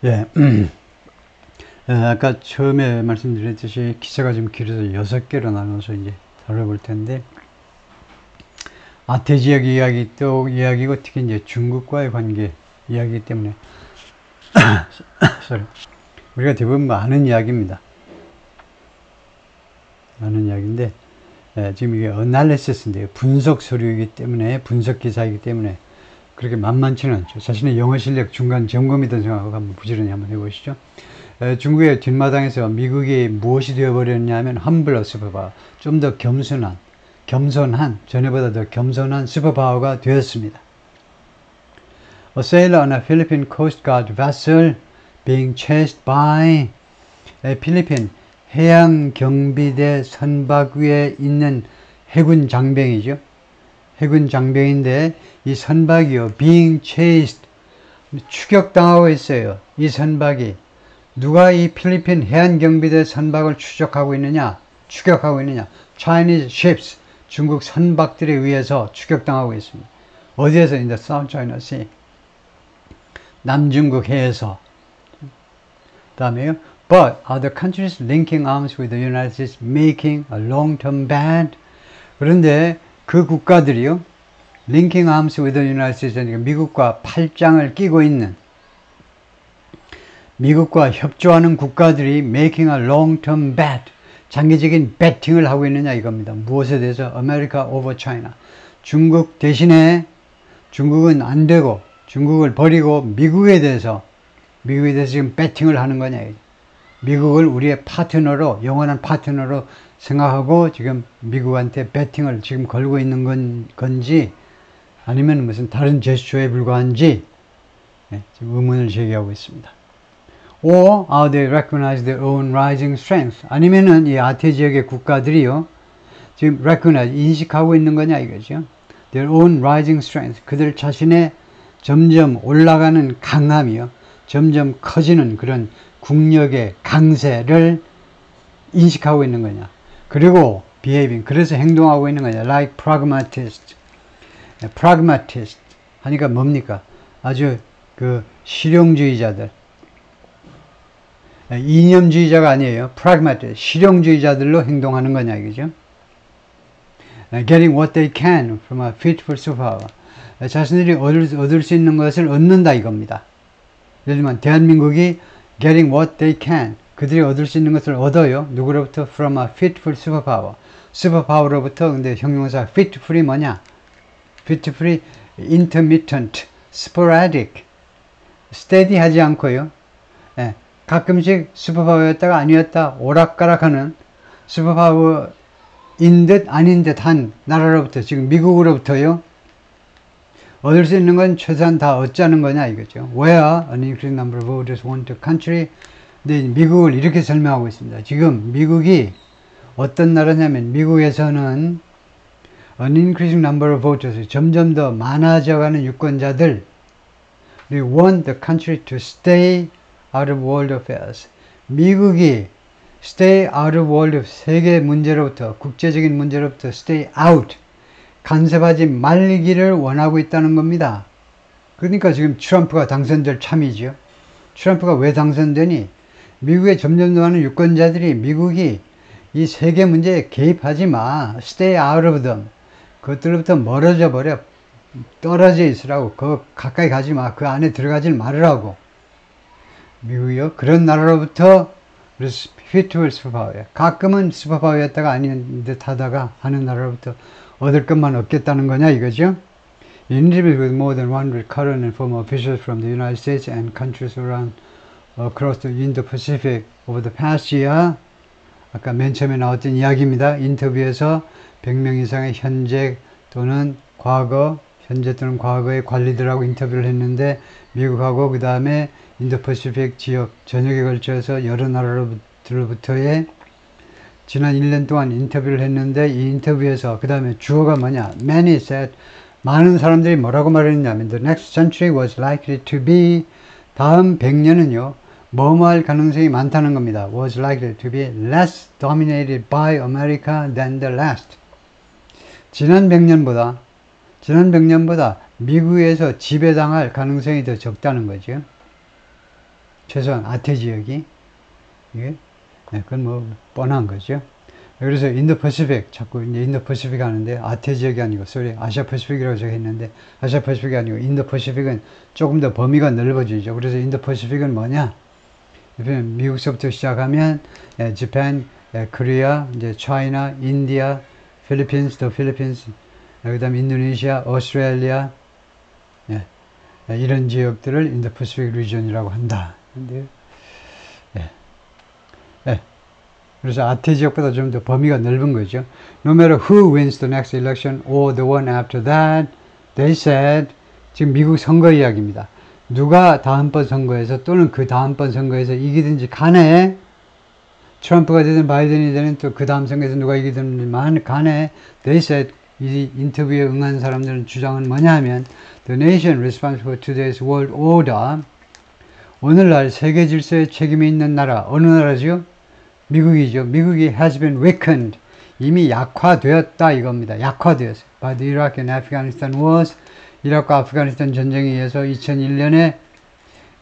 예, 아까 처음에 말씀드렸듯이 기사가 좀 길어서 6개로 나눠서 이제 다뤄볼 텐데, 아태 지역 이야기 또 이야기고, 특히 이제 중국과의 관계 이야기이기 때문에, 우리가 대부분 아는 이야기입니다. 아는 이야기인데, 지금 이게 어날리시스인데요. 분석 서류이기 때문에, 분석 기사이기 때문에, 그렇게 만만치는 않죠. 자신의 영어 실력 중간 점검이든 생각하고 한번 부지런히 한번 해보시죠. 중국의 뒷마당에서 미국이 무엇이 되어버렸냐 하면 humble superpower, 좀 더 겸손한, 전에보다 더 겸손한 슈퍼파워가 되었습니다. A sailor on a Philippine Coast Guard vessel being chased by 필리핀 해양경비대 선박 위에 있는 해군 장병이죠. 해군 장병인데 이 선박이요, being chased, 추격당하고 있어요. 이 선박이. 누가 이 필리핀 해안경비대 선박을 추격하고 있느냐? Chinese ships, 중국 선박들에 의해서 추격당하고 있습니다. 어디에서? In the South China Sea, 남중국 해에서. 다음에요, but are the countries linking arms with the United States making a long-term bad? 그런데 그 국가들이요, linking arms with the United States, 그러니까 미국과 팔짱을 끼고 있는, 미국과 협조하는 국가들이 making a long-term bet, 장기적인 배팅을 하고 있느냐 이겁니다. 무엇에 대해서? America over China. 중국 대신에, 중국은 안 되고 중국을 버리고 미국에 대해서 지금 배팅을 하는 거냐. 미국을 우리의 파트너로, 영원한 파트너로 생각하고 지금 미국한테 배팅을 지금 걸고 있는 건지, 아니면 무슨 다른 제스처에 불과한지 지금 의문을 제기하고 있습니다. Or are they recognize their own rising strength? 아니면은 이 아태 지역의 국가들이요, 지금 recognize, 인식하고 있는 거냐 이거죠. Their own rising strength, 그들 자신의 점점 올라가는 강함이요, 점점 커지는 그런 국력의 강세를 인식하고 있는 거냐. 그리고 behaving, 그래서 행동하고 있는 거냐. Like pragmatist. pragmatist 하니까 뭡니까? 아주 그 실용주의자들. 이념주의자가 아니에요. pragmatist, 실용주의자들로 행동하는 거냐 이거죠. Getting what they can from a fitful superpower. 자신들이 얻을 수 있는 것을 얻는다 이겁니다. 예를 들면 대한민국이 getting what they can, 그들이 얻을 수 있는 것을 얻어요. 누구로부터? from a fitful superpower. 슈퍼파워로부터. 근데 형용사 fitful이 뭐냐? fitful이 intermittent, sporadic, steady 하지 않고요, 가끔씩 슈퍼파워였다가 아니었다 오락가락하는, 슈퍼파워인 듯 아닌 듯한 나라로부터, 지금 미국으로부터요, 얻을 수 있는 건 최소한 다 얻자는 거냐 이거죠. Where an increasing number of voters want a country. 근데 미국을 이렇게 설명하고 있습니다. 지금 미국이 어떤 나라냐면, 미국에서는 an increasing number of voters, 점점 더 많아져가는 유권자들, want the country to stay out of world affairs. 미국이 stay out of world, 세계 문제로부터, 국제적인 문제로부터 stay out, 간섭하지 말기를 원하고 있다는 겁니다. 그러니까 지금 트럼프가 당선될 참이죠. 트럼프가 왜 당선되니? 미국의 점점 더 많은 유권자들이 미국이 이 세계 문제에 개입하지 마, stay out of them, 그것들로부터 멀어져 버려, 떨어져 있으라고, 그거 가까이 가지 마, 그 안에 들어가질 말으라고. 미국이요, 그런 나라로부터, 그래서 fitful superpower, 가끔은 슈퍼파워였다가 아닌 듯 하다가 하는 나라로부터 얻을 것만 얻겠다는 거냐 이거죠. In interviews with more than 100 current and former officials from the United States and countries around across the Indo-Pacific over the past year, 아까 맨 처음에 나왔던 이야기입니다. 인터뷰에서 100명 이상의 현재 또는 과거의 관리들하고 인터뷰를 했는데, 미국하고 그 다음에 인도퍼시픽 지역 전역에 걸쳐서 여러 나라로부터의 지난 1년 동안 인터뷰를 했는데, 이 인터뷰에서 그 다음에 주어가 뭐냐? Many said, 많은 사람들이 뭐라고 말했냐면, the next century was likely to be, 다음 100년은요 뭐뭐 할 가능성이 많다는 겁니다. was likely to be less dominated by America than the last. 지난 100년보다 미국에서 지배당할 가능성이 더 적다는 거죠. 최소한 아태 지역이. 이게, 네, 그건 뭐, 뻔한 거죠. 그래서 인도 퍼시픽, 자꾸 이제 인도 퍼시픽 하는데, 아태 지역이 아니고, 아시아 퍼시픽이라고 제가 했는데, 아시아 퍼시픽이 아니고, 인도 퍼시픽은 조금 더 범위가 넓어지죠. 그래서 인도 퍼시픽은 뭐냐? 미국서부터 시작하면, 재팬, 코리아, 이제 차이나, 인디아, 필리핀스, 더 필리핀스, 그 다음에 인도네시아, 오스트레일리아, 이런 지역들을 인도 퍼시픽 리전이라고 한다. 근데, 그래서 아태 지역보다 좀 더 범위가 넓은 거죠. No matter who wins the next election or the one after that, they said, 지금 미국 선거 이야기입니다. 누가 다음번 선거에서 또는 그 다음번 선거에서 이기든지 간에, 트럼프가 되든 바이든이 되든 또 그 다음 선거에서 누가 이기든 간에, they said, 이 인터뷰에 응한 사람들은 주장은 뭐냐 하면, the nation responsible for today's world order, 오늘날 세계 질서에 책임이 있는 나라, 어느 나라죠? 미국이죠. 미국이 has been weakened. 이미 약화되었다 이겁니다. 약화되었어요. By the Iraq and Afghanistan wars. 이라크와 아프가니스탄 전쟁에 의해서 2001년에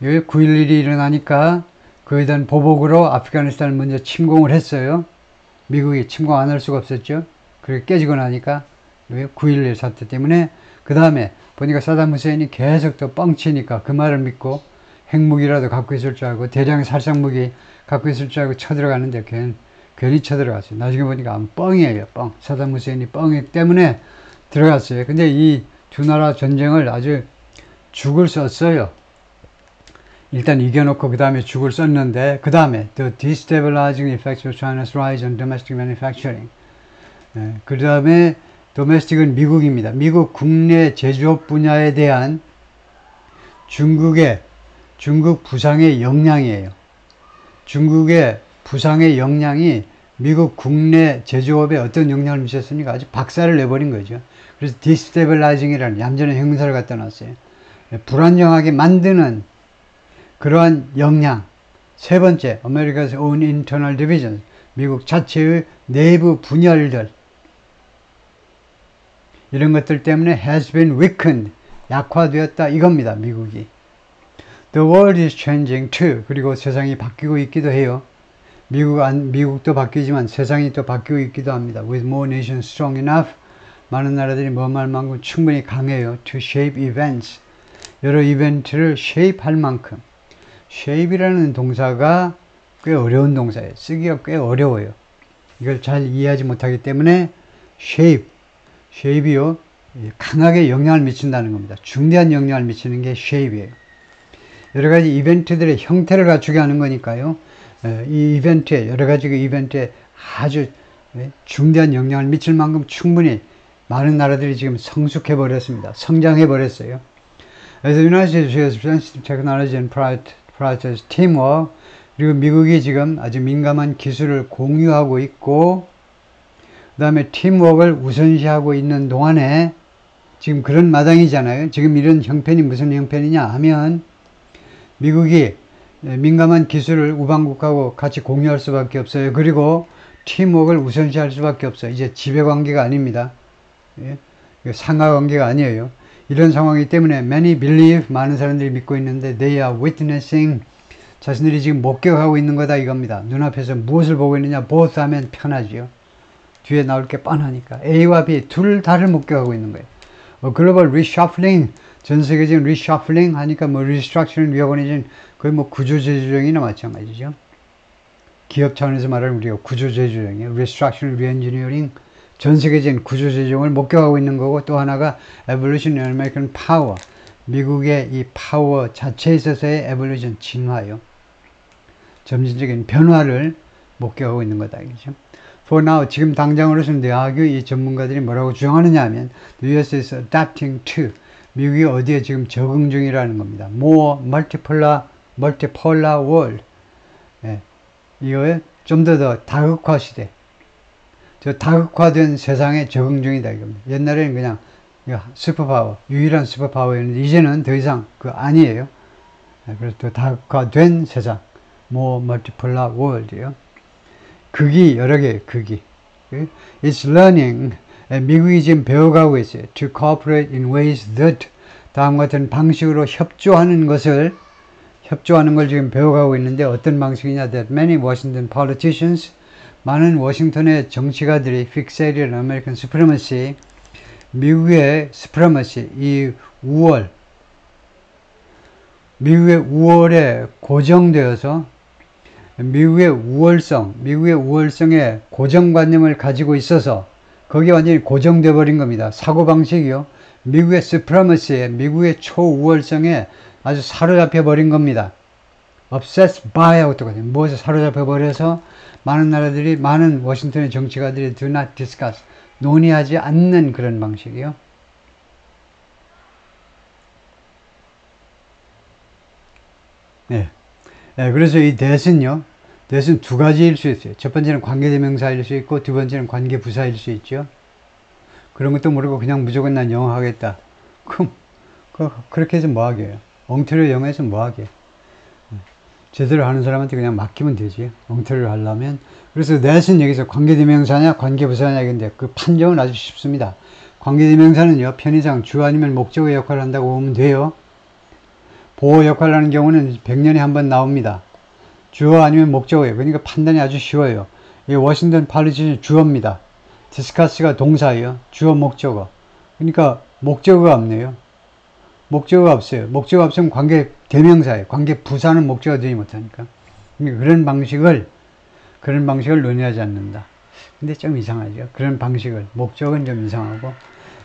9.11이 일어나니까 그에 대한 보복으로 아프가니스탄을 먼저 침공을 했어요. 미국이 침공 안 할 수가 없었죠. 그렇게 깨지고 나니까 9.11 사태 때문에 그 다음에 보니까 사담 후세인이 계속 또 뻥치니까 그 말을 믿고 핵무기라도 갖고 있을 줄 알고 대량 살상무기 갖고 있을 줄 알고 쳐들어가는데 괜히 쳐들어갔어요. 나중에 보니까 뻥이에요. 뻥. 사담 후세인이 뻥이기 때문에 들어갔어요. 근데 이 두 나라 전쟁을 아주 죽을 썼어요. 일단 이겨놓고 그 다음에 죽을 썼는데 그 다음에 The destabilizing effects of China's rise on domestic manufacturing. 그 다음에 domestic은 미국입니다. 미국 국내 제조업 분야에 대한 중국 부상의 영향이에요. 중국의 부상의 영향이 미국 국내 제조업에 어떤 영향을 미쳤습니까? 아주 박살을 내버린 거죠. 그래서 destabilizing이라는 얌전한 형용사를 갖다 놨어요. 불안정하게 만드는 그러한 영향. 세 번째, America's own internal divisions. 미국 자체의 내부 분열들. 이런 것들 때문에 has been weakened. 약화되었다 이겁니다. 미국이. The world is changing too. 그리고 세상이 바뀌고 있기도 해요. 미국도 바뀌지만 세상이 또 바뀌고 있기도 합니다. With more nations strong enough. 많은 나라들이 뭐할 만큼 충분히 강해요. To shape events. 여러 이벤트를 shape 할 만큼. shape이라는 동사가 꽤 어려운 동사예요. 쓰기가 꽤 어려워요. 이걸 잘 이해하지 못하기 때문에 shape이요. 강하게 영향을 미친다는 겁니다. 중대한 영향을 미치는 게 shape이에요. 여러 가지 이벤트들의 형태를 갖추게 하는 거니까요. 이 이벤트에, 여러 가지 그 이벤트에 아주 중대한 영향을 미칠 만큼 충분히 많은 나라들이 지금 성숙해 버렸습니다. 성장해 버렸어요. 그래서 United States Sensitive Technology and Prioritizes Teamwork. 그리고 미국이 지금 아주 민감한 기술을 공유하고 있고, 그 다음에 팀워크를 우선시하고 있는 동안에 지금 그런 마당이잖아요. 지금 이런 형편이 무슨 형편이냐 하면 미국이 민감한 기술을 우방국하고 같이 공유할 수밖에 없어요. 그리고 팀워크를 우선시할 수밖에 없어요. 이제 지배관계가 아닙니다. 상하관계가 아니에요. 이런 상황이기 때문에 many believe, 많은 사람들이 믿고 있는데 they are witnessing, 자신들이 지금 목격하고 있는 거다 이겁니다. 눈앞에서 무엇을 보고 있느냐, both 하면 편하지요. 뒤에 나올 게 뻔하니까. A와 B 둘 다를 목격하고 있는 거예요. 글로벌 reshuffling, 전 세계적인 reshuffling 하니까 뭐 restructuring, reorganization, 거의 뭐 구조재조정이나 마찬가지죠. 기업 차원에서 말하는 우리가 구조재조정이에요. restructuring, reengineering, 전 세계적인 구조재정을 목격하고 있는 거고, 또 하나가 evolution in American power, 미국의 이 파워 자체에 있어서의 evolution, 진화요. 점진적인 변화를 목격하고 있는 거다. 그렇죠? For now, 지금 당장으로서는 대학의 이 전문가들이 뭐라고 주장하느냐 하면 the US is adapting to, 미국이 어디에 지금 적응 중이라는 겁니다. More multipolar world. 이거에 좀 더 다극화 시대. 저 다극화된 세상에 적응 중이다 이겁니다. 옛날에는 그냥 슈퍼파워, 유일한 슈퍼파워였는데 이제는 더 이상 아니에요. 그래서 더 다극화된 세상, more multipolar world이요. 극이 여러 개의 극이. It's learning. 미국이 지금 배워가고 있어요. To cooperate in ways that, 다음과 같은 방식으로 협조하는 것을 협조하는 걸 지금 배워가고 있는데 어떤 방식이냐? That many Washington politicians, 많은 워싱턴의 정치가들이 fixated on American supremacy, 미국의 supremacy, 이 우월, 미국의 우월에 고정되어서 미국의 우월성에 고정관념을 가지고 있어서 거기에 완전히 고정되어 버린 겁니다. 사고방식이요. 미국의 supremacy에, 미국의 초우월성에 아주 사로잡혀 버린 겁니다. obsessed by 하고 똑같아요. 무엇에 사로잡혀 버려서 많은 나라들이, 많은 워싱턴의 정치가들이 do not discuss, 논의하지 않는 그런 방식이요. 네. 네, 그래서 이 that은요, that은 두 가지일 수 있어요. 첫 번째는 관계대명사일 수 있고, 두 번째는 관계부사일 수 있죠. 그런 것도 모르고 그냥 무조건 난 영어 하겠다. 그렇게 해서 뭐 하게요? 엉터리로 영어 해서 뭐 하게? 제대로 하는 사람한테 그냥 맡기면 되지. 엉터리로 하려면. 그래서 that은 여기서 관계대명사냐, 관계부사냐, 이건데 그 판정은 아주 쉽습니다. 관계대명사는요, 편의상 주 아니면 목적의 역할을 한다고 보면 돼요. 보호 역할을 하는 경우는 100년에 한 번 나옵니다. 주어 아니면 목적어예요. 그러니까 판단이 아주 쉬워요. 이 워싱턴 팔리티션 주어입니다. 디스커스가 동사예요. 주어 목적어. 그러니까 목적어가 없네요. 목적어가 없어요. 목적어가 없으면 관계 대명사예요. 관계 부사는 목적어가 되지 못하니까. 그러니까 그런 방식을 논의하지 않는다. 근데 좀 이상하죠. 그런 방식을. 목적은 좀 이상하고.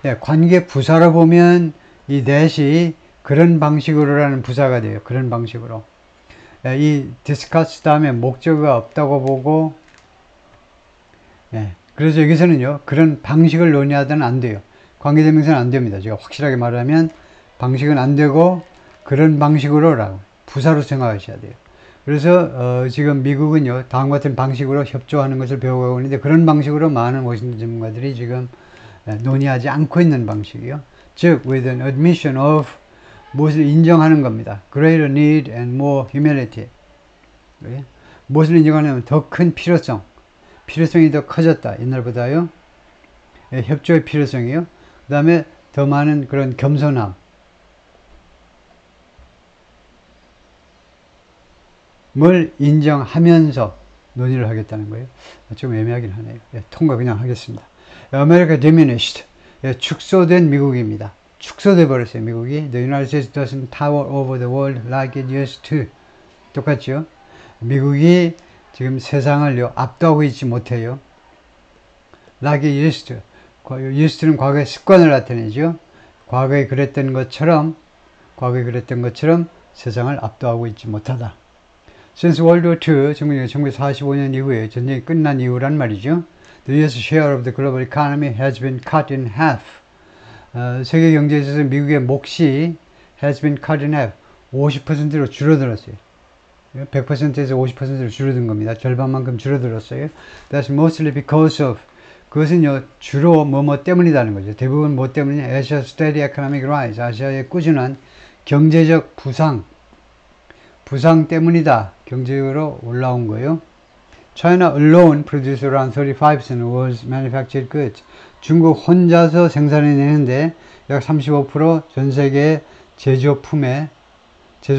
예, 관계 부사로 보면 이 that이 그런 방식으로라는 부사가 돼요. 그런 방식으로. 예, 이 discuss 다음에 목적어가 없다고 보고, 예, 그래서 여기서는요, 그런 방식을 논의하다는 안 돼요. 관계대명사는 안 됩니다. 제가 확실하게 말하면 방식은 안 되고 그런 방식으로라고 부사로 생각하셔야 돼요. 그래서 지금 미국은요, 다음과 같은 방식으로 협조하는 것을 배워가고 있는데 그런 방식으로 많은 워싱턴 전문가들이 지금 논의하지 않고 있는 방식이요. 즉, with an admission of 무엇을 인정하는 겁니다. Greater need and more humility. 네? 무엇을 인정하냐면 더 큰 필요성. 필요성이 더 커졌다. 옛날보다요. 예, 협조의 필요성이요. 그 다음에 더 많은 그런 겸손함. 뭘 인정하면서 논의를 하겠다는 거예요. 좀 애매하긴 하네요. 예, 통과 그냥 하겠습니다. America diminished. 예, 축소된 미국입니다. 축소돼 버렸어요. 미국이. The United States doesn't tower over the world like it used to. 똑같죠? 미국이 지금 세상을 압도하고 있지 못해요. Like it used to. used는 과거의 습관을 나타내죠. 과거에 그랬던 것처럼 세상을 압도하고 있지 못하다. Since World War II, 1945년 이후에 전쟁이 끝난 이후란 말이죠. The U.S. share of the global economy has been cut in half. 세계 경제에 있어서 미국의 몫이 has been cut in half. 50%로 줄어들었어요. 100%에서 50%로 줄어든 겁니다. 절반만큼 줄어들었어요. That's mostly because of, 그것은요, 주로 뭐뭐 때문이라는 거죠. 대부분 뭐 때문이냐? Asia's steady economic rise. 아시아의 꾸준한 경제적 부상 때문이다. 경제적으로 올라온 거예요. China alone produced around 35% of world's manufactured goods. 중국 혼자서 생산해내는데 약 35% 전 세계 제조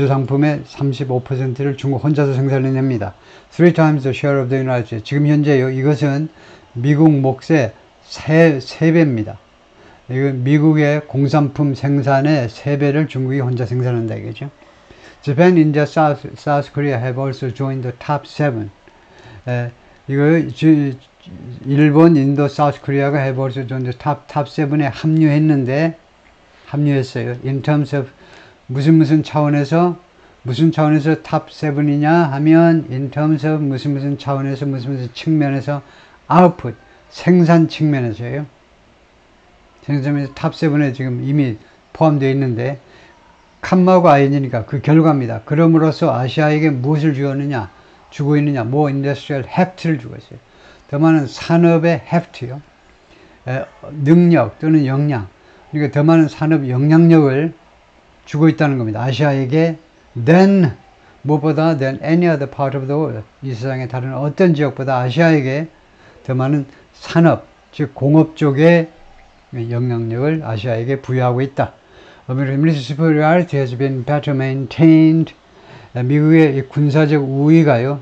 상품의 35%를 중국 혼자서 생산해냅니다. 3 times the share of the United States. 지금 현재요. 이것은 미국 몫의 3배입니다. 이건 미국의 공산품 생산의 3배를 중국이 혼자 생산한다 이거죠. Japan, India, South Korea have also joined the top 7. 이거 일본, 인도, 사우스 코리아가 have also joined the top 7에 합류했어요. In terms of 무슨 차원에서 top 7이냐 하면 in terms of 무슨 차원에서 무슨 측면에서 output 생산 측면에서요. 생산면에서 top 7에 지금 이미 포함되어 있는데 칸마하고 아이니까 그 결과입니다. 그럼으로써 아시아에게 무엇을 주고 있느냐, more industrial heft를 주고 있어요. 더 많은 산업의 heft요. 능력 또는 역량. 그러니까 더 많은 산업 영향력을 주고 있다는 겁니다. 아시아에게 무엇보다 than any other part of the world. 이 세상의 다른 어떤 지역보다 아시아에게 더 많은 산업, 즉 공업 쪽의 영향력을 아시아에게 부여하고 있다. American military superiority has been better maintained. 미국의 이 군사적 우위가요,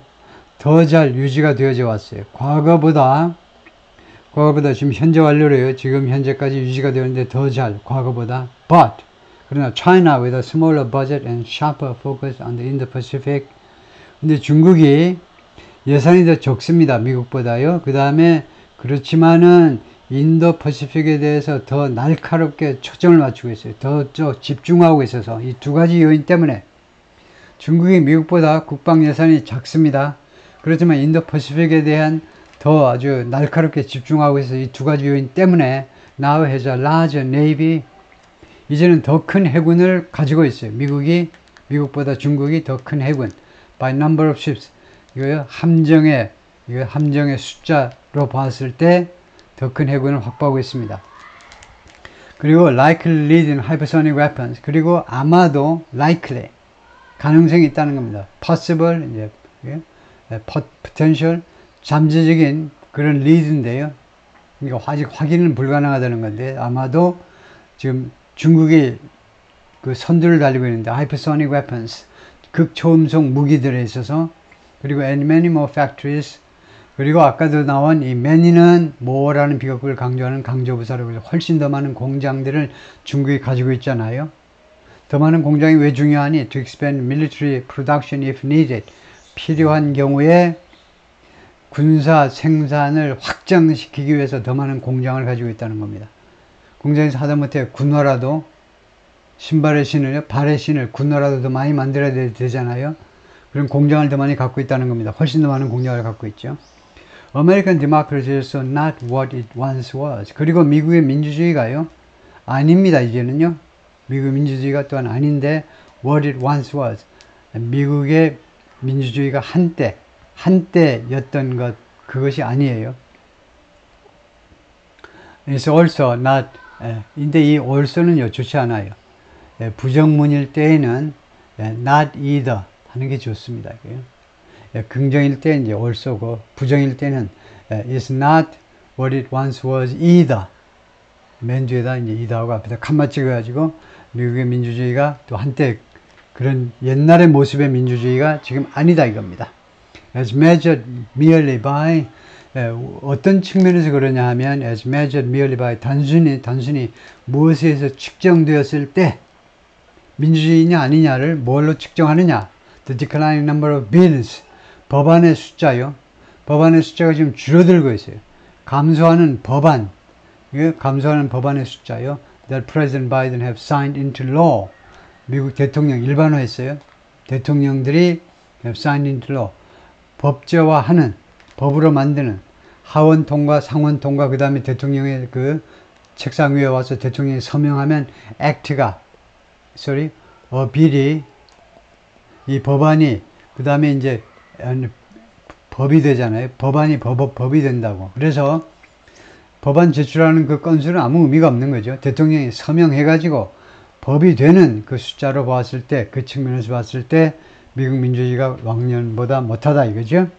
더 잘 유지가 되어져 왔어요. 과거보다 지금 현재 완료로요. 지금 현재까지 유지가 되었는데 더 잘, 과거보다. But, 그러나 China with a smaller budget and sharper focus on the Indo-Pacific. 근데 중국이 예산이 더 적습니다. 미국보다요. 그 다음에 그렇지만은 인도 퍼시픽에 대해서 더 날카롭게 초점을 맞추고 있어요. 더 집중하고 있어서 이 두 가지 요인 때문에 중국이 미국보다 국방 예산이 작습니다. 그렇지만 인도 퍼시픽에 대한 더 아주 날카롭게 집중하고 있어서 이 두 가지 요인 때문에 now has a larger navy. 이제는 더 큰 해군을 가지고 있어요. 미국보다 중국이 더 큰 해군. by number of ships. 이거요, 함정의 숫자로 봤을 때 더 큰 해군을 확보하고 있습니다. 그리고 likely lead in hypersonic weapons. 그리고 아마도 likely, 가능성이 있다는 겁니다. possible, 이제, potential, 잠재적인 그런 lead인데요. 그러니까 아직 확인은 불가능하다는 건데, 아마도 지금 중국이 그 선두를 달리고 있는데, hypersonic weapons, 극초음속 무기들에 있어서, 그리고 and many more factories, 그리고 아까도 나온 이 many는 more라는 비격을 강조하는 강조부사로 훨씬 더 많은 공장들을 중국이 가지고 있잖아요. 더 많은 공장이 왜 중요하니? To expand military production if needed. 필요한 경우에 군사 생산을 확장시키기 위해서 더 많은 공장을 가지고 있다는 겁니다. 공장에서 하다못해 군화라도, 신발의 신을, 발의 신을 군화라도 더 많이 만들어야 되잖아요. 그런 공장을 더 많이 갖고 있다는 겁니다. 훨씬 더 많은 공장을 갖고 있죠. American democracy is not what it once was. 그리고 미국의 민주주의가요, 아닙니다. 이제는요. 미국 민주주의가 또한 아닌데 what it once was. 미국의 민주주의가 한때였던 것, 그것이 아니에요. It's also not. 근데 이 also는요, 좋지 않아요. 부정문일 때에는 not either 하는 게 좋습니다. 긍정일 때는 이제 also고, 부정일 때는 it's not what it once was either. 맨 뒤에다 이제 either하고 앞에다 칸마 찍어가지고 미국의 민주주의가 또 한때 그런 옛날의 모습의 민주주의가 지금 아니다 이겁니다. As measured merely by, 어떤 측면에서 그러냐 하면 as measured merely by, 단순히 무엇에 의해서 측정되었을 때 민주주의냐 아니냐를 뭘로 측정하느냐. The declining number of bills, 법안의 숫자요. 법안의 숫자가 지금 줄어들고 있어요. 감소하는 법안의 숫자요. That President Biden have signed into law. 미국 대통령 일반화했어요. 대통령들이 have signed into law. 법제화하는, 법으로 만드는, 하원 통과, 상원 통과, 그 다음에 대통령의 그 책상 위에 와서 대통령이 서명하면 비리, 이 법안이 그 다음에 이제 법이 되잖아요. 법이 된다고. 그래서 법안 제출하는 그 건수는 아무 의미가 없는 거죠. 대통령이 서명해가지고 법이 되는 그 숫자로 봤을 때, 그 측면에서 봤을 때 미국 민주주의가 왕년보다 못하다 이거죠.